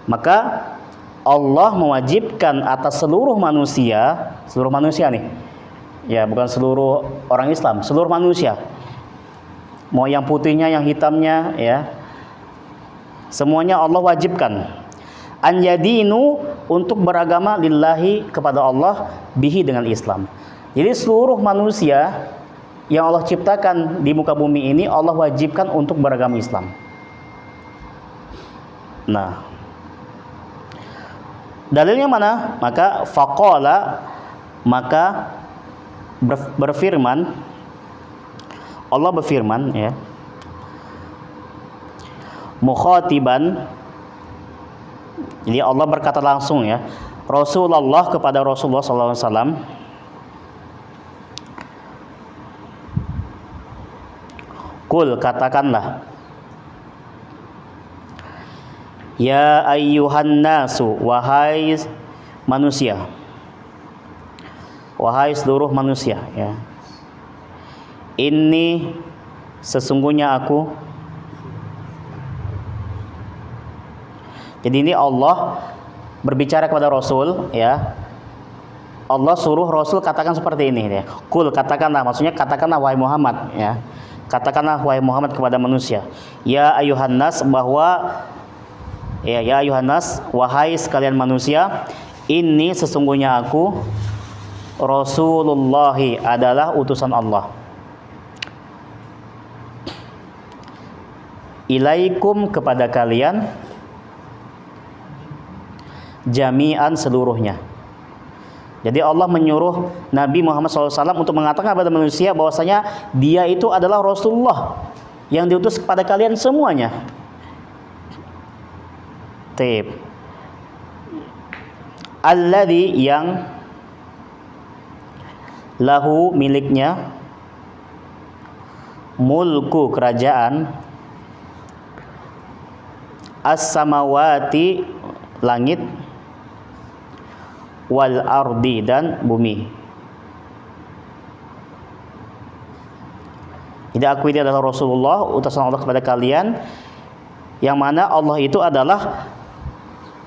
Maka Allah mewajibkan atas seluruh manusia nih. Ya, bukan seluruh orang Islam, seluruh manusia. Mau yang putihnya, yang hitamnya ya. Semuanya Allah wajibkan an yadinu untuk beragama lillahi kepada Allah, bihi dengan Islam. Jadi seluruh manusia yang Allah ciptakan di muka bumi ini Allah wajibkan untuk beragama Islam. Nah, dalilnya mana? Maka faqala, maka berfirman, Allah berfirman ya, mukhatiban, jadi Allah berkata langsung ya, Rasulullah kepada Rasulullah SAW, kul, katakanlah, ya ayyuhan nasu, wahai manusia, wahai seluruh manusia ya, ini sesungguhnya aku. Jadi ini Allah berbicara kepada Rasul ya. Allah suruh Rasul katakan seperti ini ya. Kul, katakanlah, maksudnya katakanlah wahai Muhammad ya. Katakanlah wahai Muhammad kepada manusia. Ya ayuhan nas, bahwa ya ayuhan nas, wahai sekalian manusia, ini sesungguhnya aku Rasulullahi, adalah utusan Allah. Ilaikum, kepada kalian, jami'an, seluruhnya. Jadi Allah menyuruh Nabi Muhammad SAW untuk mengatakan kepada manusia bahwasanya dia itu adalah Rasulullah yang diutus kepada kalian semuanya. Taib. Alladzi, yang lahu, miliknya, mulku, kerajaan, as-samawati, langit, wal ardi, dan bumi. Jadi aku ini adalah Rasulullah, utusan Allah kepada kalian, yang mana Allah itu adalah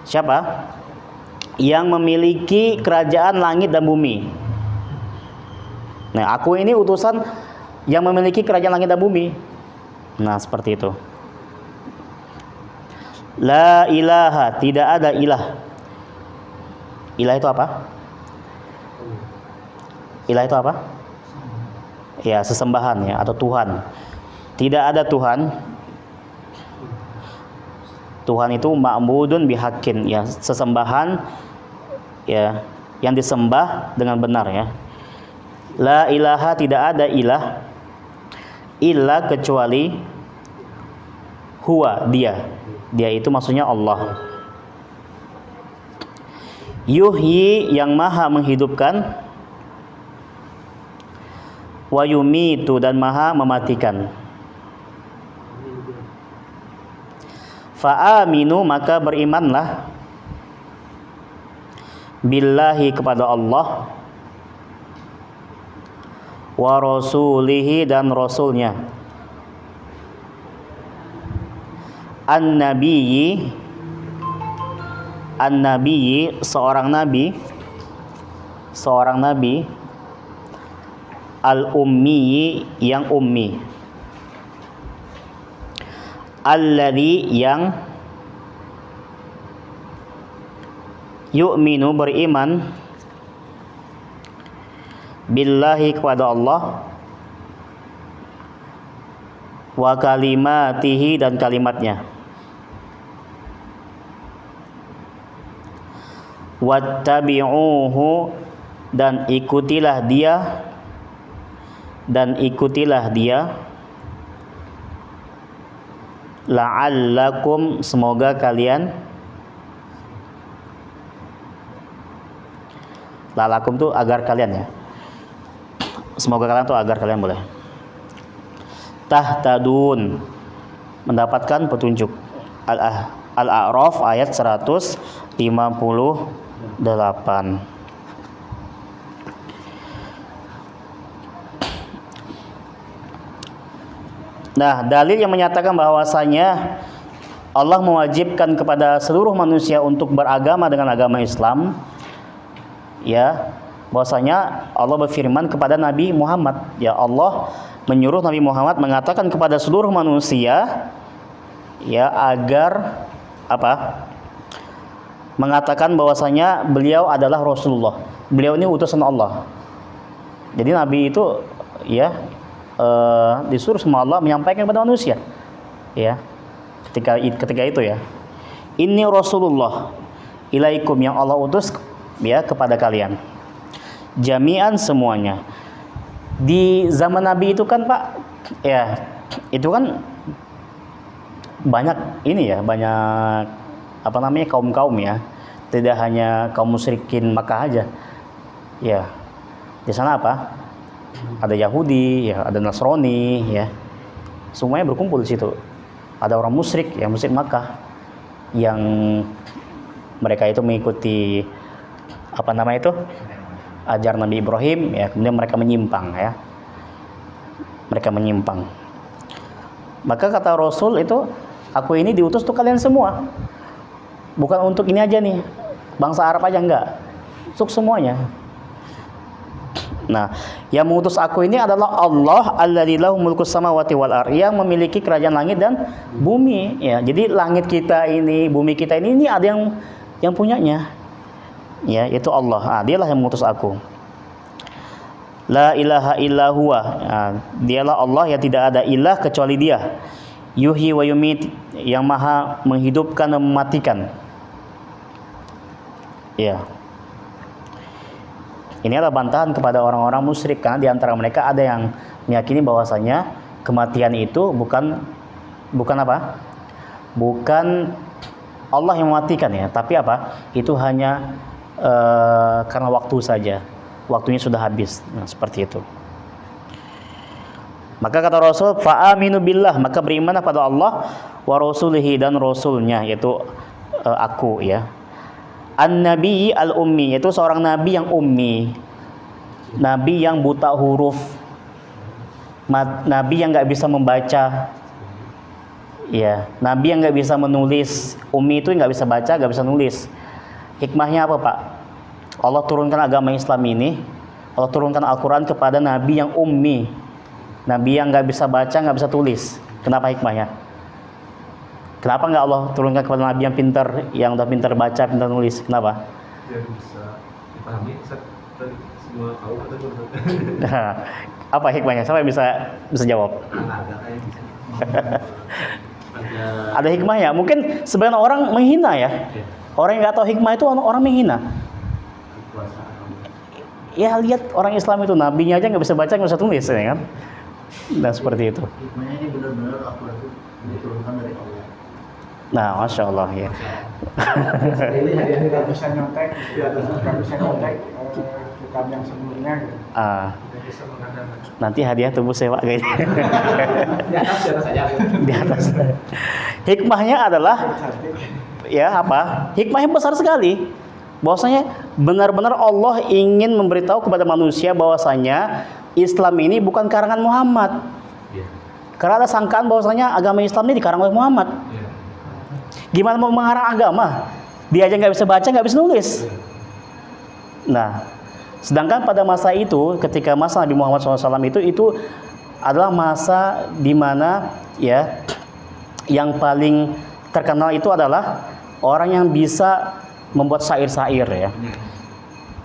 siapa? Yang memiliki kerajaan langit dan bumi. Nah, aku ini utusan yang memiliki kerajaan langit dan bumi. Nah, seperti itu. La ilaha, tidak ada ilah. Ilah itu apa? Ilah itu apa? Ya, sesembahan ya, atau Tuhan. Tidak ada Tuhan. Tuhan itu ma'budun bihaqqin ya, sesembahan ya, yang disembah dengan benar ya. La ilaha, tidak ada ilah, illa, kecuali huwa, dia itu maksudnya Allah. Yuhyi, yang maha menghidupkan, wa yumitu, dan maha mematikan. Fa'aminu, maka berimanlah, billahi, kepada Allah, wa rasulihi, dan rasulnya, an-nabiyyi, seorang nabi, al-ummi, yang ummi, alladzi, yang yu'minu, beriman, billahi, kepada Allah, wa kalimatihi dan kalimatnya, wattabi'uhu dan ikutilah dia, la'allakum semoga kalian, la'allakum tuh agar kalian ya, semoga kalian tuh agar kalian boleh tahtadun mendapatkan petunjuk. Al-A'raf ayat 158. Nah, dalil yang menyatakan bahwasanya Allah mewajibkan kepada seluruh manusia untuk beragama dengan agama Islam, ya, bahwasanya Allah berfirman kepada Nabi Muhammad, ya, Allah menyuruh Nabi Muhammad mengatakan kepada seluruh manusia, ya, agar apa? Mengatakan bahwasanya beliau adalah Rasulullah. Beliau ini utusan Allah. Jadi Nabi itu, ya, disuruh sama Allah menyampaikan kepada manusia, ya, ketika itu, ya, ini Rasulullah ilaikum, yang Allah utus, ya, kepada kalian jami'an semuanya. Di zaman Nabi itu kan Pak, ya, itu kan banyak ini ya, banyak apa namanya, kaum ya, tidak hanya kaum musyrikin Makkah aja, ya, di sana apa, ada Yahudi, ya, ada Nasrani, ya, semuanya berkumpul di situ. Ada orang musyrik, ya, musyrik Makkah, yang mereka itu mengikuti apa nama itu, ajar Nabi Ibrahim, ya, kemudian mereka menyimpang, ya, mereka menyimpang. Maka kata Rasul itu, aku ini diutus untuk kalian semua, bukan untuk ini aja nih, bangsa Arab aja, enggak, untuk semuanya. Nah, yang mengutus aku ini adalah Allah alladzi lahu mulkus samawati wal ardh, yang memiliki kerajaan langit dan bumi, ya. Jadi langit kita ini, bumi kita ini ada yang punyanya, ya, itu Allah. Nah, dialah yang mengutus aku. La ilaha illa huwa, nah, dialah Allah yang tidak ada ilah kecuali Dia. Yuhyi wa yumit, yang maha menghidupkan dan mematikan, ya. Ini adalah bantahan kepada orang-orang musyrik, karena di antara mereka ada yang meyakini bahwasanya kematian itu bukan apa? Bukan Allah yang mematikan, ya, tapi apa? Itu hanya karena waktu saja. Waktunya sudah habis. Nah, seperti itu. Maka kata Rasul, fa'aminu billah, maka berimanlah pada Allah wa rasulihi, dan rasulnya, yaitu aku, ya. An-Nabi al-Ummi, yaitu seorang nabi yang ummi, nabi yang buta huruf, nabi yang nggak bisa membaca, ya, nabi yang nggak bisa menulis. Ummi itu nggak bisa baca, nggak bisa nulis. Hikmahnya apa, Pak? Allah turunkan agama Islam ini, Allah turunkan Al-Quran kepada nabi yang ummi, nabi yang nggak bisa baca, nggak bisa tulis. Kenapa hikmahnya? Kenapa nggak Allah turunkan kepada nabi yang pintar, yang udah pintar baca, pintar nulis? Kenapa? Ya bisa dipahami semua kaum atau Nah, apa hikmahnya? Siapa yang bisa jawab? Ada hikmahnya. Mungkin sebagian orang menghina, ya. Orang yang nggak tahu hikmah itu orang menghina. Ya, lihat orang Islam itu, nabinya aja nggak bisa baca, nggak bisa tulis, ya kan? Dan seperti itu. Hikmahnya ini benar-benar Al-Quran itu diturunkan dari Allah. Nah, masya Allah, ya. Ini nggak bisa nyontek, nggak bisa nyontek kitab yang sebelumnya, gitu. Nanti hadiah tubuh sewa kayaknya. di atas saja. Di atas. Hikmahnya adalah, ya, apa? Hikmahnya besar sekali. Bahwasanya benar-benar Allah ingin memberitahu kepada manusia bahwasanya Islam ini bukan karangan Muhammad. Karena ada sangkaan bahwasanya agama Islam ini dikarang oleh Muhammad. Gimana mau mengarang agama? Dia aja nggak bisa baca, nggak bisa nulis. Nah, sedangkan pada masa itu, ketika masa Nabi Muhammad SAW itu adalah masa di mana, ya, yang paling terkenal itu adalah orang yang bisa membuat syair-syair, ya.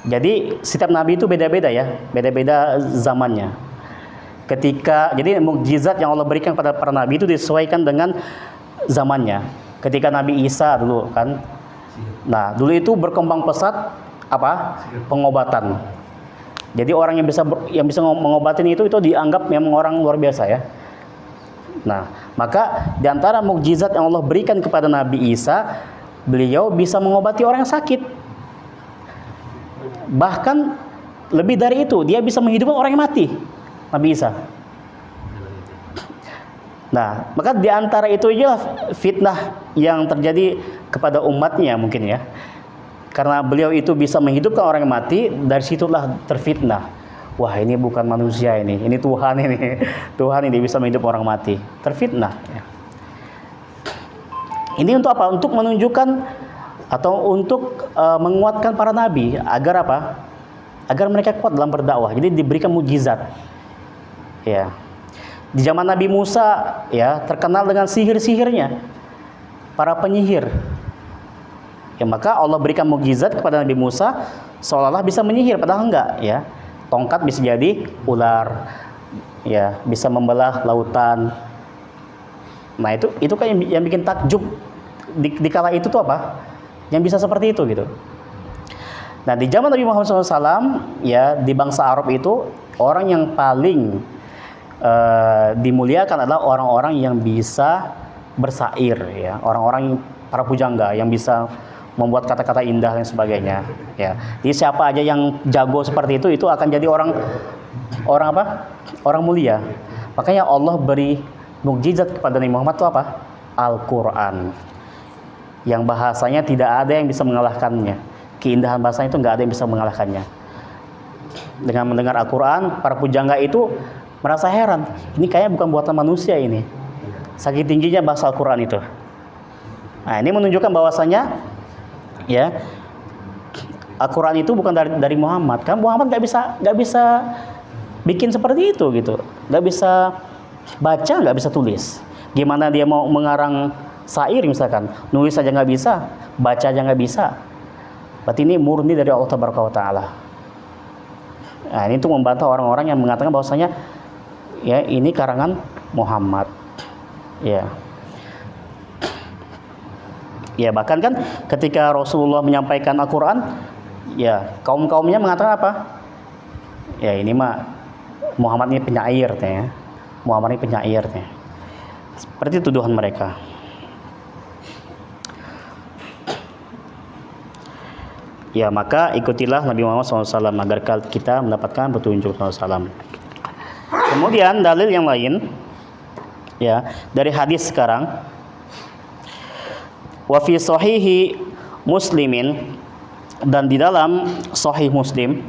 Jadi setiap nabi itu beda-beda, ya, beda-beda zamannya. jadi mukjizat yang Allah berikan kepada para nabi itu disesuaikan dengan zamannya. Ketika Nabi Isa dulu kan, nah dulu itu berkembang pesat apa? Pengobatan. Jadi orang yang bisa mengobatin itu dianggap memang orang luar biasa ya. Nah, maka di antara mukjizat yang Allah berikan kepada Nabi Isa, beliau bisa mengobati orang yang sakit. Bahkan lebih dari itu, dia bisa menghidupkan orang yang mati. Nabi Isa. Nah, maka di antara itu aja fitnah yang terjadi kepada umatnya mungkin ya. Karena beliau itu bisa menghidupkan orang yang mati, dari situlah terfitnah. Wah, ini bukan manusia ini Tuhan ini. Tuhan ini bisa menghidupkan orang mati. Terfitnah ya. Ini untuk apa? Untuk menunjukkan atau untuk menguatkan para nabi agar apa? Agar mereka kuat dalam berdakwah. Jadi diberikan mukjizat. Ya. Di zaman Nabi Musa ya terkenal dengan sihir-sihirnya. Para penyihir. Ya, maka Allah berikan mukjizat kepada Nabi Musa seolah-olah bisa menyihir padahal enggak ya. Tongkat bisa jadi ular. Ya, bisa membelah lautan. Nah, itu kan yang bikin takjub di kala itu tuh apa? Yang bisa seperti itu gitu. Nah, di zaman Nabi Muhammad SAW ya, di bangsa Arab itu orang yang paling dimuliakan adalah orang-orang yang bisa bersair ya, orang-orang para pujangga yang bisa membuat kata-kata indah dan sebagainya ya. Jadi siapa aja yang jago seperti itu akan jadi orang apa? Orang mulia. Makanya Allah beri mukjizat kepada Nabi Muhammad itu apa? Al-Qur'an. Yang bahasanya tidak ada yang bisa mengalahkannya. Keindahan bahasanya itu nggak ada yang bisa mengalahkannya. Dengan mendengar Al-Qur'an, para pujangga itu merasa heran. Ini kayaknya bukan buatan manusia ini. Saking tingginya bahasa Al-Qur'an itu. Nah, ini menunjukkan bahwasanya ya Al-Qur'an itu bukan dari Muhammad. Kan Muhammad nggak bisa bikin seperti itu gitu. Nggak bisa baca, nggak bisa tulis. Gimana dia mau mengarang syair misalkan, nulis saja nggak bisa, baca aja nggak bisa. Berarti ini murni dari Allah Taala. Nah, ini untuk membantah orang-orang yang mengatakan bahwasanya ya ini karangan Muhammad. Ya. Ya, bahkan kan ketika Rasulullah menyampaikan Al-Qur'an, ya kaum-kaumnya mengatakan apa? Ya ini mah Muhammad ini penyair ya. Muhammad ini penyair ya. Seperti tuduhan mereka. Ya, maka ikutilah Nabi Muhammad SAW agar kita mendapatkan petunjuk SAW. Kemudian dalil yang lain ya dari hadis sekarang, wa fi sahihi Muslimin, dan di dalam Sahih Muslim.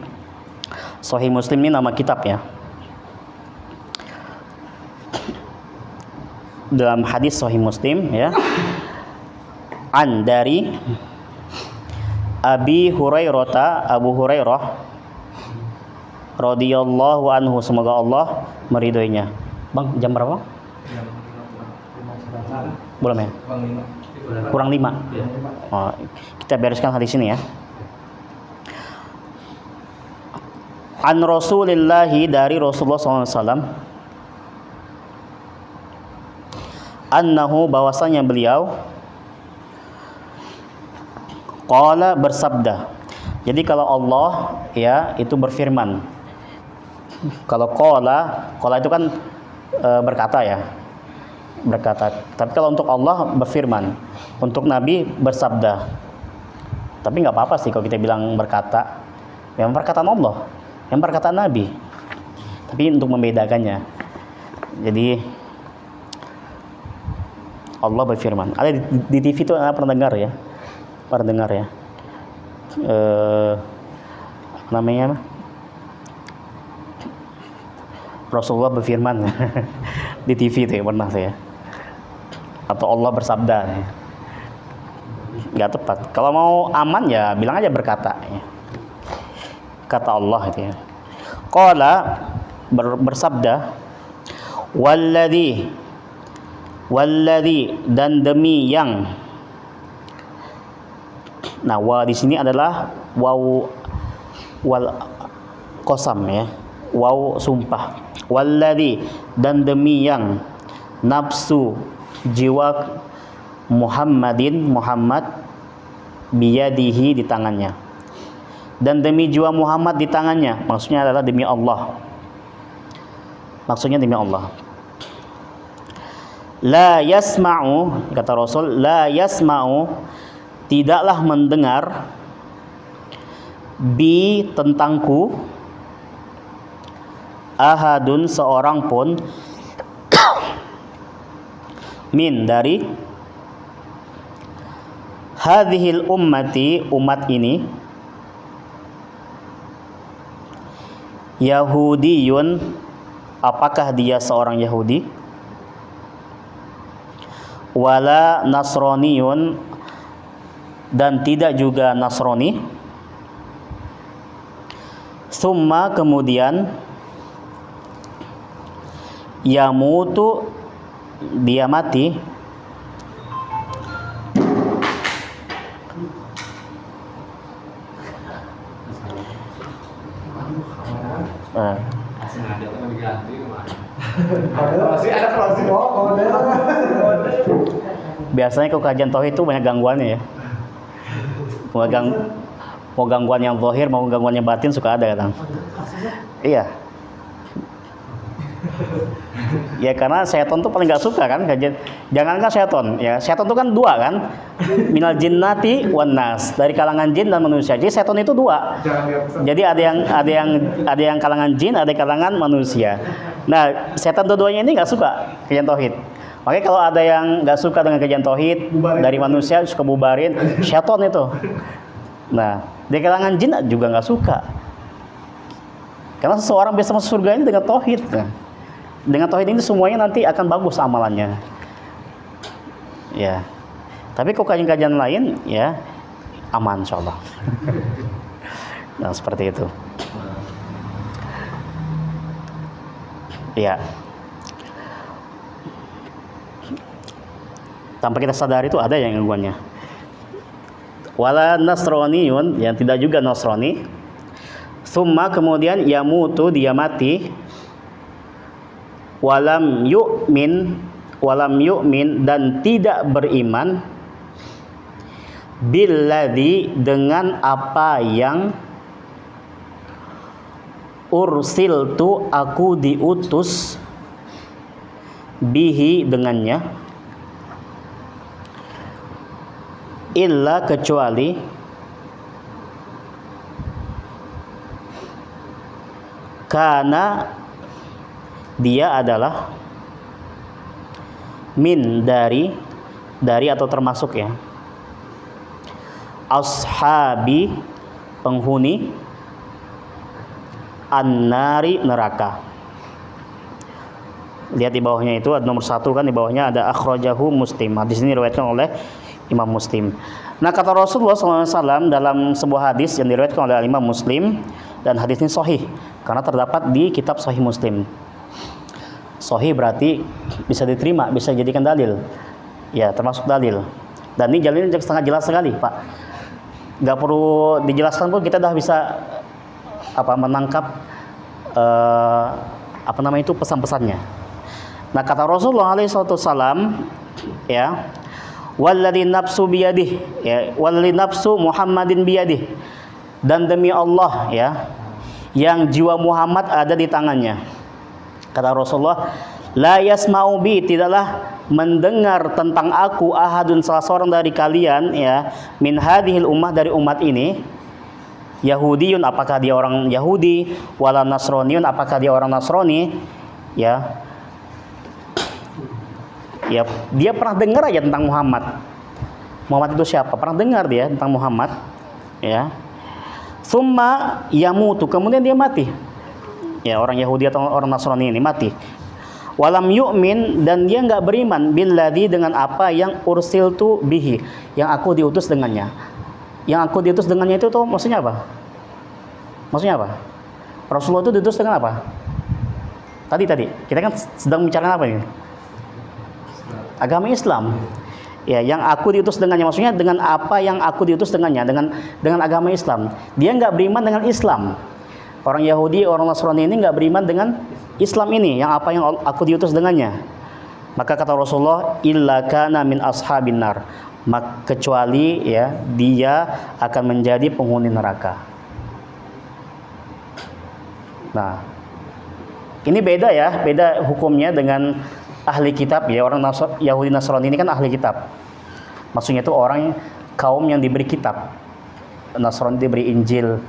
Sahih Muslim ini nama kitab ya. Dalam hadis Sahih Muslim ya, dari Abu Hurairah radhiyallahu anhu, semoga Allah meridhoinya. Bang, jam berapa? Belum ya? Kurang 5. Oh, kita bereskan hadis ini ya. An Rasulillahi, dari Rasulullah SAW, annahu, bahwasanya beliau, qala, bersabda. Jadi kalau Allah ya itu berfirman. Kalau qala itu kan berkata ya. Berkata. Tapi kalau untuk Allah berfirman, untuk Nabi bersabda. Tapi nggak apa-apa sih kalau kita bilang berkata. Yang perkataan Allah, yang perkataan Nabi. Tapi untuk membedakannya. Jadi Allah berfirman. Ada di TV itu pernah dengar ya? Pernah dengar ya? Namanya Rasulullah berfirman di TV itu ya, pernah saya. Atau Allah bersabda ya. Nggak tepat. Kalau mau aman ya bilang aja berkata ya. Kata Allah itu ya. Qala, bersabda, walladzi, dan demi yang. Nah, wa di sini adalah waw wal qasam ya. waw sumpah, walladzi dan demi yang nafsu jiwa Muhammadin Muhammad biyadihi di tangannya, dan demi jiwa Muhammad di tangannya, maksudnya adalah demi Allah, maksudnya demi Allah. La yasma'u, kata Rasul, la yasma'u, tidaklah mendengar, bi tentangku, ahadun seorang pun, min dari hadhil ummati umat ini, Yahudiyun apakah dia seorang Yahudi, wala Nasroniyun dan tidak juga Nasrani, summa kemudian yamutu dia mati, sengaja kan diganti kemarin. Masih ada closing kode. biasanya kalau kajian tauhid itu banyak gangguannya ya. Mau gangguan yang zahir, mau gangguan yang batin suka ada kadang. Iya. Ya karena setan tuh paling gak suka kan kajian. Jangankan setan, ya setan itu kan dua kan, minal jinnati wan nas, dari kalangan jin dan manusia. Jadi setan itu dua. Jadi ada yang kalangan jin, ada kalangan manusia. Nah setan dua-duanya ini nggak suka kajian tauhid. Makanya kalau ada yang nggak suka dengan kajian tauhid dari manusia suka bubarin, setan itu. Nah dari kalangan jin juga nggak suka. Karena seseorang bisa masuk surga ini dengan tauhid. Nah, dengan tauhid ini semuanya nanti akan bagus amalannya. Ya. Tapi kok kajian-kajian lain ya aman insyaallah. Nah, seperti itu. Ya. Tanpa kita sadari itu ada yang gangguannya. Wala Nasroniyun, yang tidak juga Nasrani. Summa kemudian yamutu dia mati. Walam yu'min dan tidak beriman billadzi dengan apa yang ursiltu aku diutus bihi dengannya, illa kecuali karena dia adalah min dari atau termasuk ya ashabi penghuni an-nari neraka. Lihat di bawahnya itu ada nomor 1 kan, di bawahnya ada akhrajahu Muslim. Hadis ini diriwayatkan oleh Imam Muslim. Nah kata Rasulullah SAW dalam sebuah hadis yang diriwayatkan oleh Imam Muslim, dan hadis ini sahih karena terdapat di kitab Sahih Muslim. Sahih berarti bisa diterima, bisa dijadikan dalil. Ya, termasuk dalil. Dan ini jalan ini sangat jelas sekali, Pak. Gak perlu dijelaskan pun kita dah bisa menangkap itu pesan-pesannya. Nah, kata Rasulullah SAW, ya, walladzi nafsu biyadih, ya, walladzi nafsu Muhammadin biyadih, dan demi Allah, ya, yang jiwa Muhammad ada di tangannya. Kata Rasulullah, la yasma'u bi, tidaklah mendengar tentang aku ahadun salah seorang dari kalian, ya, min hadhil ummah dari umat ini, Yahudiyun apakah dia orang Yahudi, wala Nasroniyun apakah dia orang Nasrani, ya. Ya, dia pernah dengar aja tentang Muhammad. Muhammad itu siapa? Pernah dengar dia tentang Muhammad, ya. Summa yamutu, kemudian dia mati. Ya, orang Yahudi atau orang Nasrani ini mati. Walam yu'min, dan dia enggak beriman billadzi dengan apa yang ursiltu bihi, yang aku diutus dengannya. Yang aku diutus dengannya itu tuh maksudnya apa? Maksudnya apa? Rasulullah itu diutus dengan apa? Tadi kita kan sedang membicarakan apa ini? Agama Islam. Ya, yang aku diutus dengannya, maksudnya dengan apa yang aku diutus dengannya, dengan agama Islam. Dia enggak beriman dengan Islam. Orang Yahudi, orang Nasrani ini nggak beriman dengan Islam ini, yang apa yang aku diutus dengannya. Maka kata Rasulullah, illa kana min ashabin nar, kecuali ya dia akan menjadi penghuni neraka. Nah, ini beda ya, beda hukumnya dengan ahli kitab ya. Orang Yahudi Nasrani ini kan ahli kitab. Maksudnya itu orang kaum yang diberi kitab. Nasrani diberi Injil.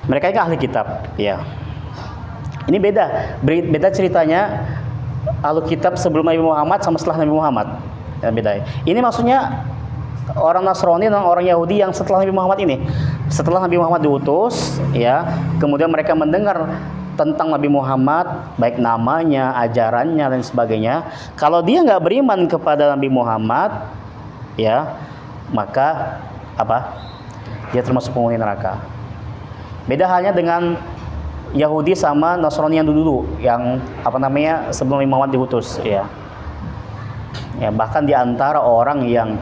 Mereka itu ahli kitab, ya. Ini beda ceritanya ahli kitab sebelum Nabi Muhammad sama setelah Nabi Muhammad. Ya, beda. Ini maksudnya orang Nasrani dan orang Yahudi yang setelah Nabi Muhammad ini. Setelah Nabi Muhammad diutus, ya, kemudian mereka mendengar tentang Nabi Muhammad, baik namanya, ajarannya dan sebagainya. Kalau dia nggak beriman kepada Nabi Muhammad, ya, maka apa? Dia termasuk penghuni neraka. Beda halnya dengan Yahudi sama Nasrani yang dulu, yang apa namanya sebelum Nabi Muhammad diutus, ya. Ya, bahkan di antara orang yang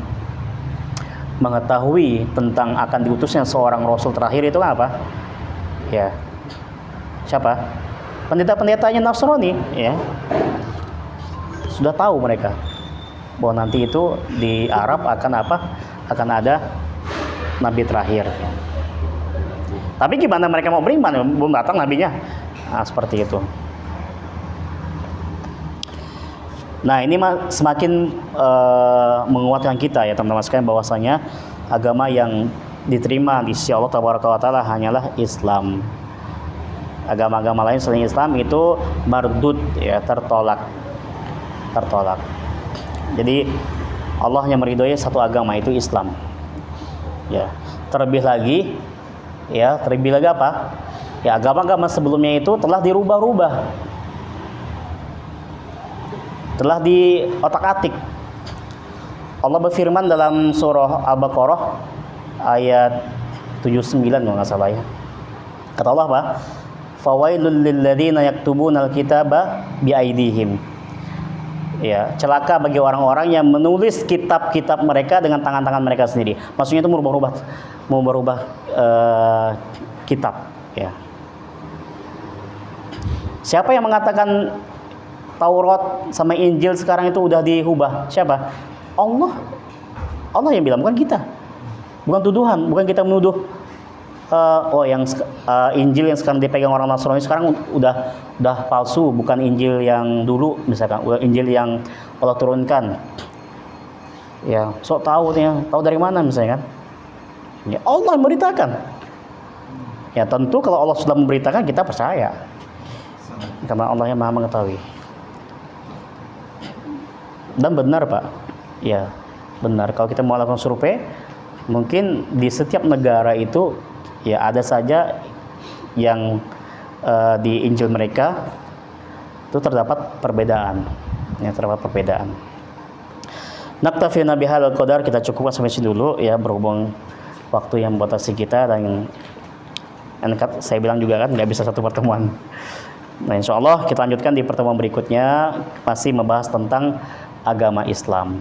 mengetahui tentang akan diutusnya seorang Rasul terakhir itu kan apa? Ya. Siapa? Pendeta-pendetanya Nasrani, ya. Sudah tahu mereka bahwa nanti itu di Arab akan apa? Akan ada nabi terakhir. Tapi gimana mereka mau beriman? Belum datang nabinya. Nah, seperti itu. Nah, ini semakin menguatkan kita ya teman-teman sekalian, bahwasanya agama yang diterima di sisi Allah Tabaraka wa Taala hanyalah Islam. Agama-agama lain selain Islam itu mardud, ya, tertolak. Jadi Allah hanya meridhoi satu agama, itu Islam. Ya, terlebih lagi apa? Ya, agama-agama sebelumnya itu telah dirubah-rubah, telah diotak-atik. Allah berfirman dalam surah Al-Baqarah ayat 79 kalau nggak salah ya. Kata Allah apa? Fawailul lilladzina yaktubuna alkitaba biaidihim. Ya, celaka bagi orang-orang yang menulis kitab-kitab mereka dengan tangan-tangan mereka sendiri. Maksudnya itu merubah kitab, ya. Siapa yang mengatakan Taurat sama Injil sekarang itu udah diubah? Siapa? Allah. Allah yang bilang, bukan kita. Bukan tuduhan, bukan kita menuduh Injil yang sekarang dipegang orang Nasrani sekarang udah palsu, bukan Injil yang dulu misalkan, Injil yang Allah turunkan. Ya, sok tahu dari mana misalnya kan? Ya, Allah yang memberitakan. Ya, tentu kalau Allah sudah memberitakan kita percaya. Karena Allah yang Maha mengetahui. Dan benar, Pak. Ya, benar. Kalau kita mau lakukan survei, mungkin di setiap negara itu ya ada saja yang di Injil mereka itu terdapat perbedaan. Ya, terdapat perbedaan. Naktafi bihadzal qadar, kita cukupkan sampai sini dulu ya, berhubung waktu yang membatasi kita, dan saya bilang juga kan nggak bisa satu pertemuan. Nah, insya Allah kita lanjutkan di pertemuan berikutnya, masih membahas tentang agama Islam.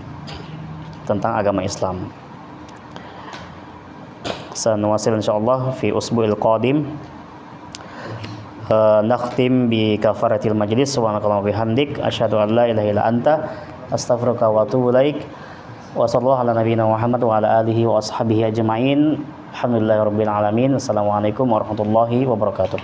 Sanuwasil insyaallah fi usbu'il qadim. Nakhtim bi kafaratil majlis. Subhanakallahumma bihamdik asyhadu an la ilaha illa anta astaghfiruka wa atubu ilaik. Wa sallallahu ala nabiyyina Muhammad wa ala alihi wa ashabihi ajma'in. Alhamdulillahirabbil alamin. Assalamualaikum warahmatullahi wabarakatuh.